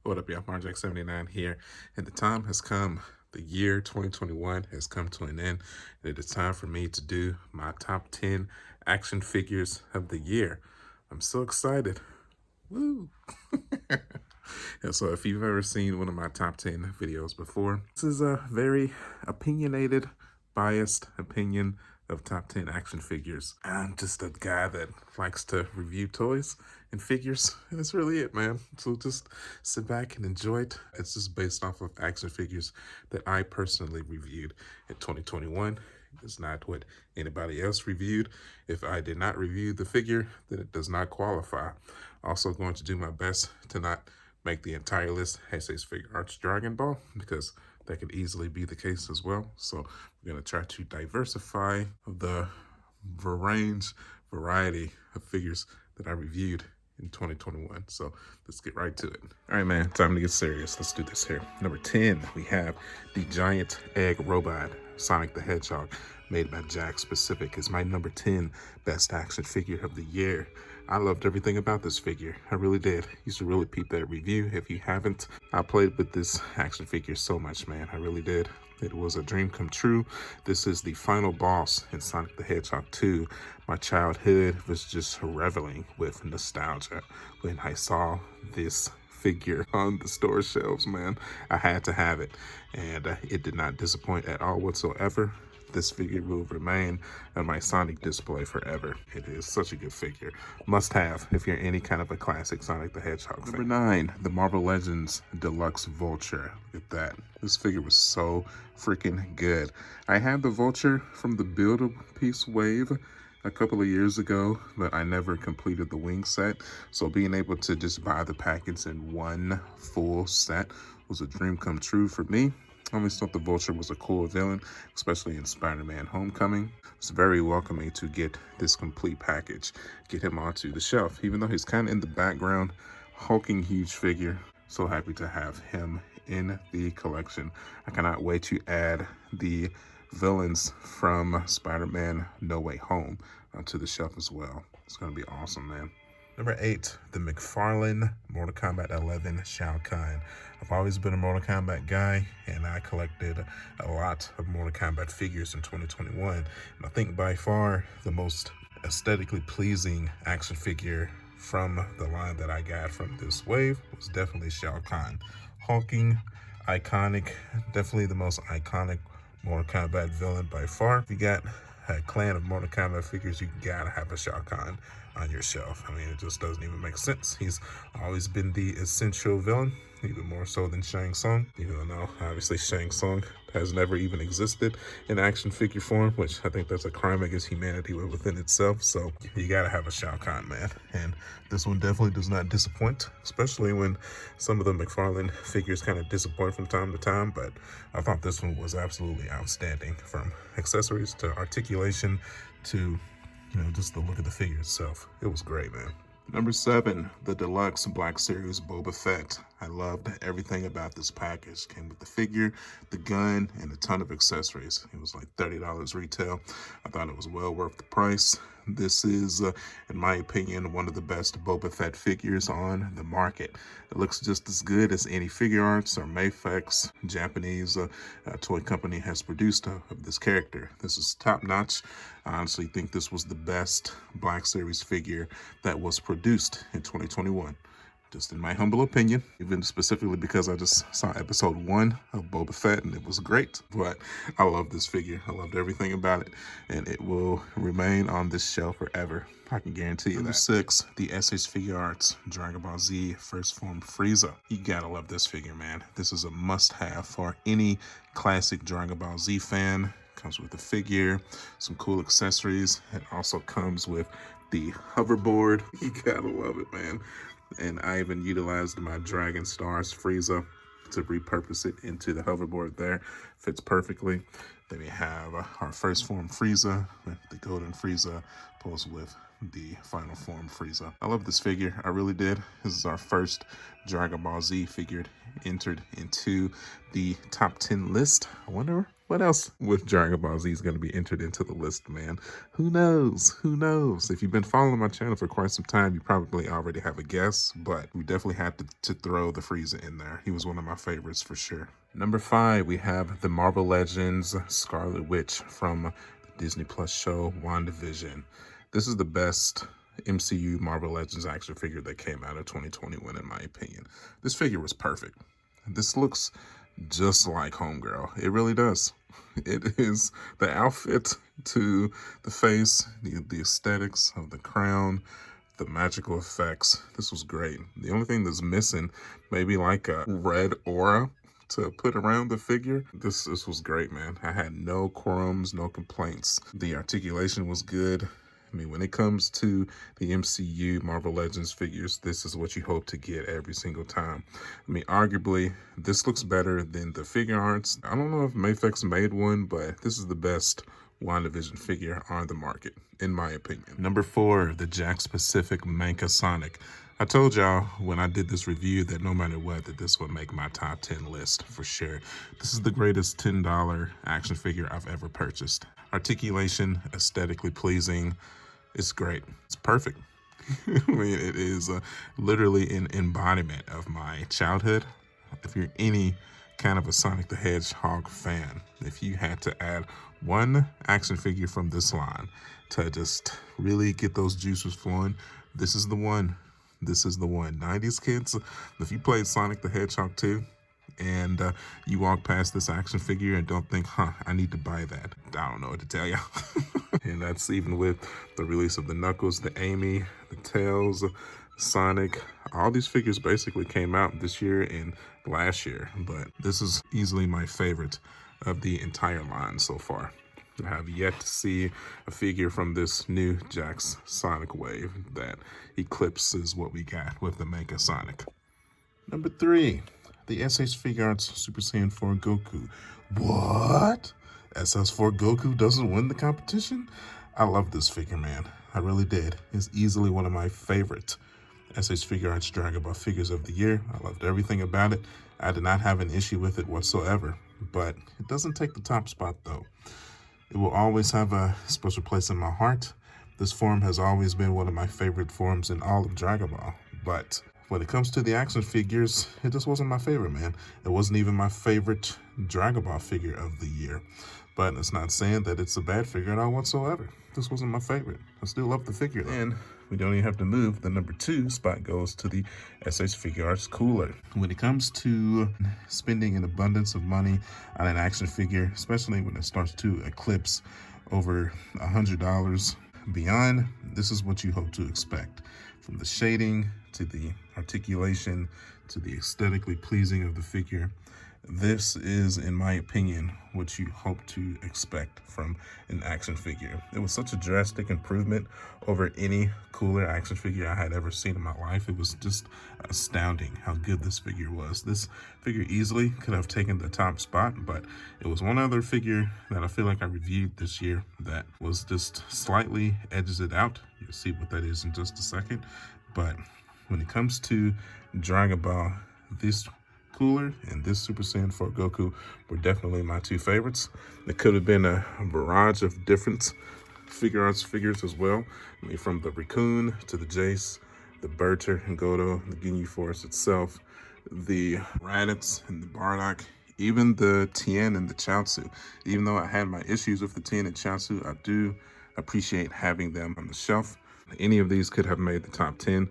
What up, y'all? Jakks79 here, and the time has come. The year 2021 has come to an end, and it is time for me to do my top 10 action figures of the year. I'm so excited. Woo! And so if you've ever seen one of my top 10 videos before, this is a very opinionated, biased opinion of top 10 action figures. I'm just a guy that likes to review toys and figures, and that's really it, man. So just sit back and enjoy it. It's just based off of action figures that I personally reviewed in 2021. It's not what anybody else reviewed. If I did not review the figure, then it does not qualify. Also going to do my best to not make the entire list SS Figure Arts Dragon Ball, because that could easily be the case as well. So we're going to try to diversify the variety of figures that I reviewed in 2021. So let's get right to it. All right, man, time to get serious. Let's do this here. Number 10, we have the giant egg robot, Sonic the Hedgehog, made by Jakks Pacific, is my number 10 best action figure of the year. I loved everything about this figure. I really did. You should really peep that review if you haven't. I played with this action figure so much, man. I really did. It was a dream come true. This is the final boss in Sonic the Hedgehog 2. My childhood was just reveling with nostalgia when I saw this figure on the store shelves, man. I had to have it, and it did not disappoint at all whatsoever. This figure will remain on my Sonic display forever. It is such a good figure. Must have if you're any kind of a classic Sonic the Hedgehog fan. Number 9, the Marvel Legends Deluxe Vulture. Look at that. This figure was so freaking good. I had the Vulture from the Build-A-Piece wave a couple of years ago, but I never completed the wing set. So being able to just buy the packets in one full set was a dream come true for me. I always thought the Vulture was a cool villain, especially in Spider-Man Homecoming. It's very welcoming to get this complete package, get him onto the shelf. Even though he's kind of in the background, hulking huge figure. So happy to have him in the collection. I cannot wait to add the villains from Spider-Man No Way Home onto the shelf as well. It's going to be awesome, man. Number 8, the McFarlane Mortal Kombat 11 Shao Kahn. I've always been a Mortal Kombat guy, and I collected a lot of Mortal Kombat figures in 2021. And I think by far the most aesthetically pleasing action figure from the line that I got from this wave was definitely Shao Kahn. Hulking, iconic, definitely the most iconic Mortal Kombat villain by far. If you got a clan of Mortal Kombat figures, you gotta have a Shao Kahn on your shelf. I mean, it just doesn't even make sense. He's always been the essential villain, even more so than Shang Tsung. Even though obviously Shang Tsung has never even existed in action figure form, which I think that's a crime against humanity within itself. So you gotta have a Shao Kahn, man. And this one definitely does not disappoint, especially when some of the McFarlane figures kind of disappoint from time to time. But I thought this one was absolutely outstanding, from accessories to articulation to, you know, just the look of the figure itself. It was great, man. Number 7, the Deluxe Black Series Boba Fett. I loved everything about this package. Came with the figure, the gun, and a ton of accessories. It was like $30 retail. I thought it was well worth the price. This is, in my opinion, one of the best Boba Fett figures on the market. It looks just as good as any Figure Arts or Mayfex Japanese toy company has produced of this character. This is top notch. I honestly think this was the best Black Series figure that was produced in 2021. Just in my humble opinion, even specifically because I just saw episode 1 of Boba Fett and it was great. But I love this figure. I loved everything about it, and it will remain on this shelf forever. I can guarantee you that. Number 6, the SS Figure Arts Dragon Ball Z First Form Frieza. You gotta love this figure, man. This is a must-have for any classic Dragon Ball Z fan. Comes with the figure, some cool accessories. It also comes with the hoverboard. You gotta love it, man. And I even utilized my Dragon Stars Frieza to repurpose it into the hoverboard there. Fits perfectly. Then we have our first form Frieza, with the golden Frieza posed with the final form Frieza. I love this figure. I really did. This is our first Dragon Ball Z figure entered into the top 10 list. I wonder What else with Dragon Ball Z is going to be entered into the list, man? Who knows? Who knows? If you've been following my channel for quite some time, you probably already have a guess, but we definitely had to throw the Frieza in there. He was one of my favorites for sure. Number 5, we have the Marvel Legends Scarlet Witch from the Disney Plus show WandaVision. This is the best MCU Marvel Legends action figure that came out of 2021, in my opinion. This figure was perfect. This looks just like Homegirl. It really does. It is the outfit to the face, the aesthetics of the crown, the magical effects. This was great. The only thing that's missing, maybe like a red aura to put around the figure. This was great, man. I had no qualms, no complaints. The articulation was good. I mean, when it comes to the MCU Marvel Legends figures, this is what you hope to get every single time. I mean, arguably, this looks better than the figure arts. I don't know if Mafex made one, but this is the best WandaVision figure on the market, in my opinion. Number 4, the Jakks Pacific Manka Sonic. I told y'all when I did this review that no matter what, that this would make my top 10 list for sure. This is the greatest $10 action figure I've ever purchased. Articulation, aesthetically pleasing. It's great. It's perfect. I mean, it is literally an embodiment of my childhood. If you're any kind of a Sonic the Hedgehog fan, if you had to add one action figure from this line to just really get those juices flowing, this is the one. This is the one. 90s kids, if you played Sonic the Hedgehog 2 and you walk past this action figure and don't think, I need to buy that, I don't know what to tell you. And that's even with the release of the Knuckles, the Amy, the Tails, Sonic. All these figures basically came out this year and last year, but this is easily my favorite of the entire line so far. I have yet to see a figure from this new Jakks Sonic wave that eclipses what we got with the Mega Sonic. Number 3, the SS Figure Arts Super Saiyan 4 Goku. What? SS4 Goku doesn't win the competition? I love this figure, man. I really did. It's easily one of my favorite SS Figure Arts Dragon Ball figures of the year. I loved everything about it. I did not have an issue with it whatsoever, but it doesn't take the top spot though. It will always have a special place in my heart. This form has always been one of my favorite forms in all of Dragon Ball. But when it comes to the action figures, it just wasn't my favorite, man. It wasn't even my favorite Dragon Ball figure of the year. But it's not saying that it's a bad figure at all whatsoever. This wasn't my favorite. I still love the figure though. And we don't even have to move. The number 2 spot goes to the SS Figure Arts Cooler. When it comes to spending an abundance of money on an action figure, especially when it starts to eclipse over $100 beyond, this is what you hope to expect. From the shading to the articulation to the aesthetically pleasing of the figure. This is, in my opinion, what you hope to expect from an action figure. It was such a drastic improvement over any cooler action figure I had ever seen in my life. It was just astounding how good this figure was. This figure easily could have taken the top spot, but it was one other figure that I feel like I reviewed this year that was just slightly edges it out. You'll see what that is in just a second. But when it comes to Dragon Ball, this Cooler and this Super Saiyan 4 Goku were definitely my 2 favorites. There could have been a barrage of different figure arts figures as well. I mean, from the Raccoon to the Jace, the Vulture and Godo, the Ginyu Force itself, the Raditz and the Bardock, even the Tien and the Chaozu. Even though I had my issues with the Tien and Chaozu, I do appreciate having them on the shelf. Any of these could have made the top 10.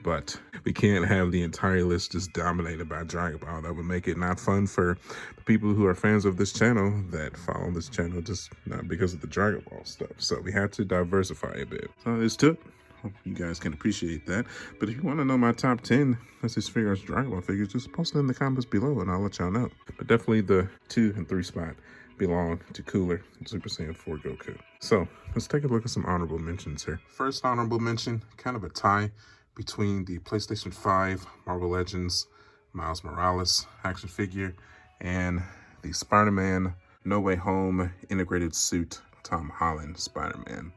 But we can't have the entire list just dominated by Dragon Ball. That would make it not fun for the people who are fans of this channel that follow this channel just not because of the Dragon Ball stuff. So we had to diversify a bit. So it's took. Hope you guys can appreciate that. But if you want to know my top 10 SS Figure Arts Dragon Ball figures, just post it in the comments below and I'll let y'all know. But definitely the 2 and 3 spot belong to Cooler and Super Saiyan 4 Goku. So let's take a look at some honorable mentions here. First honorable mention, kind of a tie between the PlayStation 5 Marvel Legends Miles Morales action figure and the Spider-Man No Way Home integrated suit Tom Holland Spider-Man.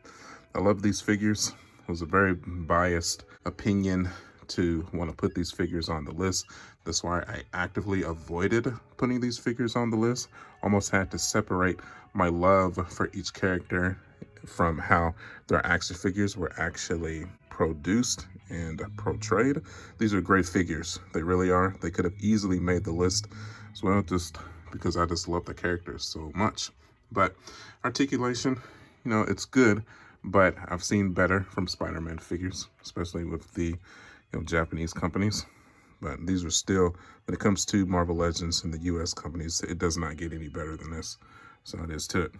I love these figures. It was a very biased opinion to want to put these figures on the list. That's why I actively avoided putting these figures on the list. Almost had to separate my love for each character from how their action figures were actually produced and portrayed. These are great figures. They really are. They could have easily made the list as well, just because I just love the characters so much. But articulation, you know, it's good, but I've seen better from Spider-Man figures, especially with the Japanese companies. But these are still, when it comes to Marvel Legends and the US companies, it does not get any better than this. So it is to it.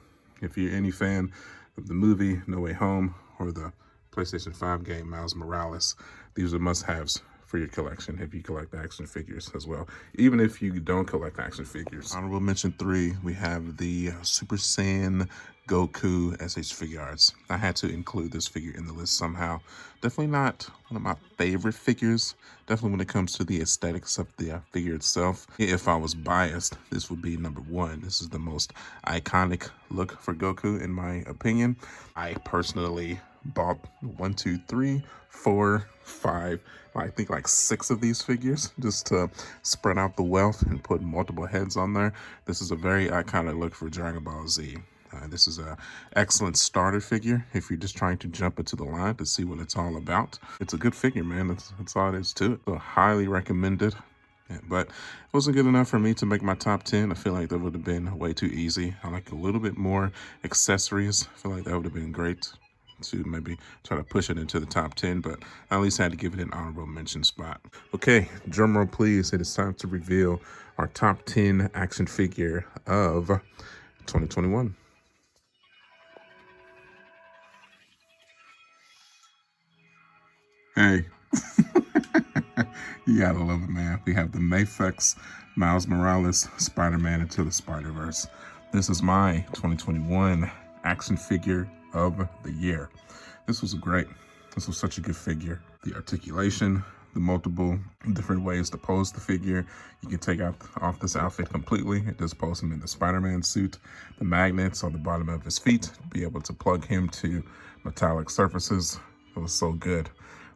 If you're any fan of the movie No Way Home or the PlayStation 5 game Miles Morales, these are must-haves for your collection if you collect action figures as well, even if you don't collect action figures. Honorable mention 3, we have the Super Saiyan Goku SH figure arts. I had to include this figure in the list somehow. Definitely not one of my favorite figures, definitely when it comes to the aesthetics of the figure itself. If I was biased, this would be number 1. This is the most iconic look for Goku in my opinion. I personally bought 1, 2, 3, 4, 5, I think like 6 of these figures just to spread out the wealth and put multiple heads on there. This is a very iconic look for Dragon Ball Z. This is an excellent starter figure if you're just trying to jump into the line to see what it's all about. It's a good figure, man. That's all it is to it. So highly recommended. Yeah, but it wasn't good enough for me to make my top 10. I feel like that would have been way too easy. I like a little bit more accessories. I feel like that would have been great to maybe try to push it into the top 10, but I at least had to give it an honorable mention spot. Okay, drum roll please. It is time to reveal our top 10 action figure of 2021. Hey, you gotta love it, man. We have the Mayfex Miles Morales Spider-Man Into the Spider-Verse. This is my 2021 action figure of the year. This was great. This was such a good figure. The articulation, the multiple different ways to pose the figure. You can take off this outfit completely and just pose him in the Spider-Man suit. The magnets on the bottom of his feet, be able to plug him to metallic surfaces. It was so good.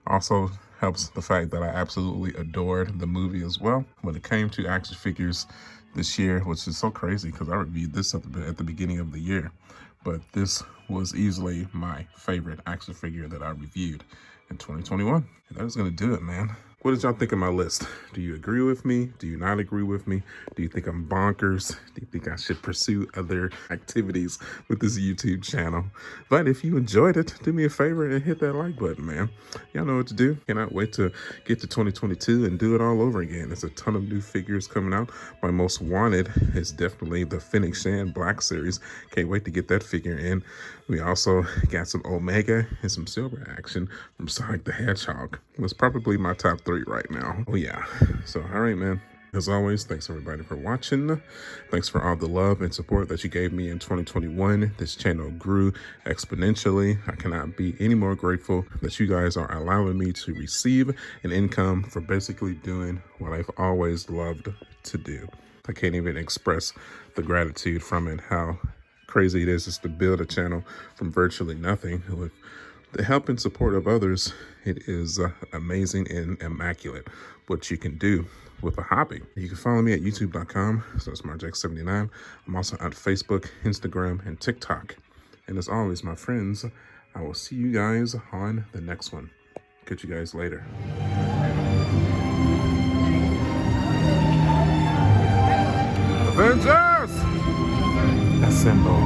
Also helps the fact that I absolutely adored the movie as well. When it came to action figures this year, which is so crazy because I reviewed this at the beginning of the year, but this was easily my favorite action figure that I reviewed in 2021. And that is going to do it, man. What did y'all think of my list? Do you agree with me? Do you not agree with me? Do you think I'm bonkers? Do you think I should pursue other activities with this YouTube channel? But if you enjoyed it, do me a favor and hit that like button, man. Y'all know what to do. Cannot wait to get to 2022 and do it all over again. There's a ton of new figures coming out. My most wanted is definitely the Phoenix Shan Black series. Can't wait to get that figure in. We also got some Omega and some Silver action from Sonic the Hedgehog. That's probably my top 3 right now. Oh yeah. So all right, man. As always, thanks everybody for watching. Thanks for all the love and support that you gave me in 2021. This channel grew exponentially. I cannot be any more grateful that you guys are allowing me to receive an income for basically doing what I've always loved to do. I can't even express the gratitude from it, how crazy it is just to build a channel from virtually nothing. With the help and support of others, it is amazing and immaculate what you can do with a hobby. You can follow me at youtube.com, so it's Jakks79. I'm also on Facebook, Instagram, and TikTok. And as always, my friends, I will see you guys on the next one. Catch you guys later. Avengers! Assemble.